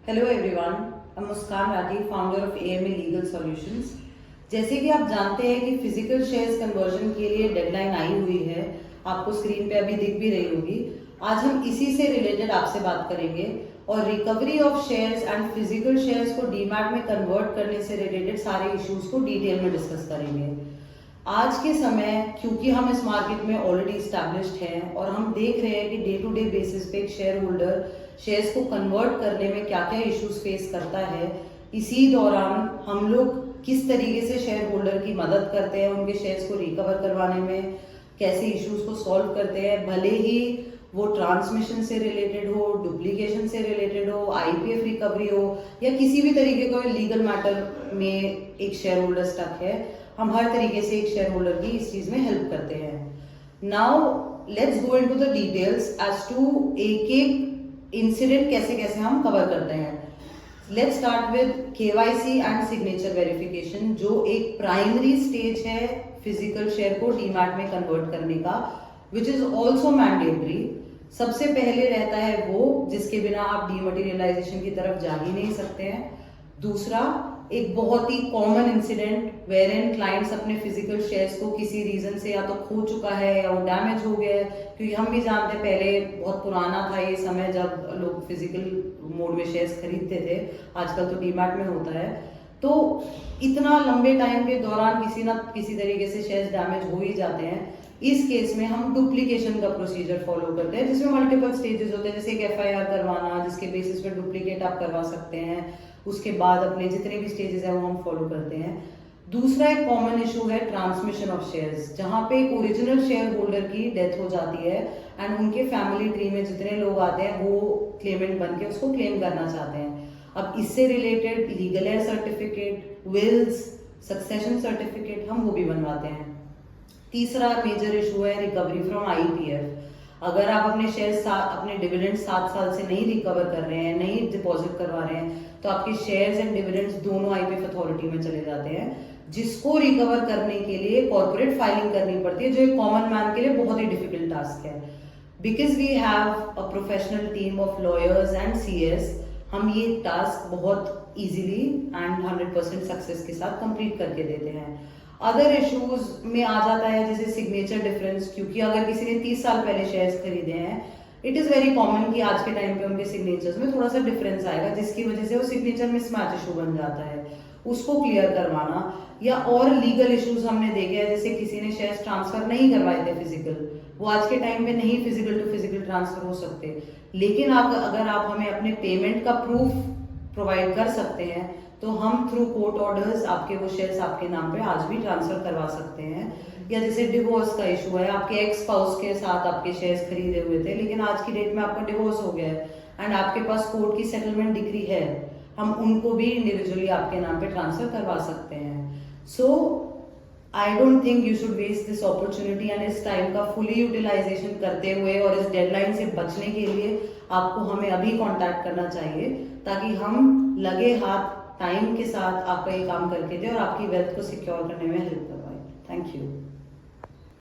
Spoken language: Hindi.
Hello everyone, I am Muskan Rathi, founder of AMA legal solutions. जैसे कि आप जानते हैं कि फिजिकल शेयर्स कन्वर्जन के लिए डेडलाइन आई हुई है, आपको स्क्रीन पे अभी दिख भी रही होगी। आज हम इसी से रिलेटेड आपसे बात करेंगे और recovery of shares and physical shares को डीमैट में कन्वर्ट करने से रिलेटेड सारे इश्यूज को डिटेल में डिस्कस करेंगे। आज के समय क्योंकि हम इस मार्केट में ऑलरेडी स्टैब्लिश्ड हैं और हम देख रहे हैं कि डे टू डे बेसिस पे एक शेयर होल्डर शेयर्स को कन्वर्ट करने में क्या क्या इश्यूज फेस करता है, इसी दौरान हम लोग किस तरीके से शेयर होल्डर की मदद करते हैं, उनके शेयर्स को रिकवर करवाने में कैसे इश्यूज को सॉल्व करते हैं, भले ही वो ट्रांसमिशन से रिलेटेड हो, डुप्लीकेशन से रिलेटेड हो, आईपीएफ रिकवरी हो या किसी भी तरीके का लीगल मैटर में एक शेयर होल्डर स्टक है, हम हर तरीके से एक शेयर होल्डर की इस चीज में हेल्प करते हैं। Now let's go into the details as to एक एक इंसिडेंट कैसे कैसे हम कवर करते हैं। Let's start with KYC and signature verification, जो एक प्राइमरी स्टेज है फिजिकल शेयर को डीमैट में कन्वर्ट करने का, विच इज ऑल्सो मैंडेटरी। सबसे पहले रहता है वो जिसके बिना आप डीमटेरियलाइजेशन की तरफ जा ही नहीं सकते हैं। दूसरा, एक बहुत ही common incident where in clients अपने फिजिकल शेयर्स को किसी रीजन से या तो खो चुका है या वो डैमेज हो गया है, क्योंकि हम भी जानते हैं पहले बहुत पुराना था ये समय जब लोग फिजिकल मोड में शेयर्स खरीदते थे, आजकल तो डीमैट में होता है। तो इतना लंबे टाइम के दौरान किसी ना किसी तरीके से शेयर्स डैमेज हो ही जाते हैं। इस केस में हम डुप्लीकेशन का प्रोसीजर फॉलो करते हैं, जिसमें मल्टीपल स्टेजेस होते हैं, जैसे एक एफआईआर करवाना जिसके बेसिस पे डुप्लीकेट आप करवा सकते हैं, उसके बाद अपने जितने भी स्टेजेस हैं वो हम फॉलो करते हैं। दूसरा एक कॉमन इशू है ट्रांसमिशन ऑफ शेयर्स, जहां पे एक ओरिजिनल शेयर होल्डर की डेथ हो जाती है एंड उनके फैमिली ट्री में जितने लोग आते हैं वो क्लेमेंट बन के उसको क्लेम करना चाहते हैं। अब इससे related legal heir certificate, wills, succession certificate हम वो भी बनवाते हैं। तीसरा मेजर इशू है रिकवरी फ्रॉम आईपीएफ। अगर आप अपने शेयर्स अपने डिविडेंड 7 साल से नहीं रिकवर कर रहे हैं, नहीं डिपॉजिट करवा रहे हैं, तो आपके शेयर्स एंड डिविडेंड्स दोनों आईपीएफ अथॉरिटी में चले जाते हैं, जिसको रिकवर करने के लिए कॉर्पोरेट फाइलिंग करनी पड़ती है, जो एक कॉमन मैन के लिए बहुत ही डिफिकल्ट टास्क है। Because we have a professional team of lawyers and CS, हम ये टास्क बहुत इजीली एंड 100% सक्सेस के साथ कंप्लीट करके देते हैं। अदर इश्यूज में आ जाता है जैसे सिग्नेचर डिफरेंस, क्योंकि अगर किसी ने 30 साल पहले शेयर्स खरीदे हैं, इट इज वेरी कॉमन कि आज के टाइम पे उनके सिग्नेचर्स में थोड़ा सा डिफरेंस आएगा, जिसकी वजह से वो सिग्नेचर मिसमैच इशू बन जाता है, उसको क्लियर करवाना। या और लीगल इश्यूज हमने देखे हैं, जैसे किसी ने शेयर्स ट्रांसफर नहीं करवाए थे फिजिकल, वो आज के टाइम पे नहीं फिजिकल टू फिजिकल ट्रांसफर हो सकते, लेकिन अगर आप हमें अपने पेमेंट का प्रूफ प्रोवाइड कर सकते हैं तो हम थ्रू कोर्ट ऑर्डर्स आपके वो शेयर्स आपके नाम पे आज भी ट्रांसफर करवा सकते हैं। या जैसे डिवोर्स का इशू है, आपके एक्स स्पाउस के साथ आपके शेयर्स खरीदे हुए थे लेकिन आज की डेट में आपका डिवोर्स हो गया है एंड आपके पास कोर्ट की सेटलमेंट डिग्री है, हम उनको भी इंडिविजुअली आपके नाम पे ट्रांसफर करवा सकते हैं। So I don't think you should waste this opportunity and इस टाइम का फुली यूटिलाइजेशन करते हुए और इस डेडलाइन से बचने के लिए आपको हमें अभी कांटेक्ट करना चाहिए, ताकि हम लगे हाथ टाइम के साथ आपका ये काम करके दे और आपकी वेल्थ को सिक्योर करने में हेल्प करवाए। Thank you.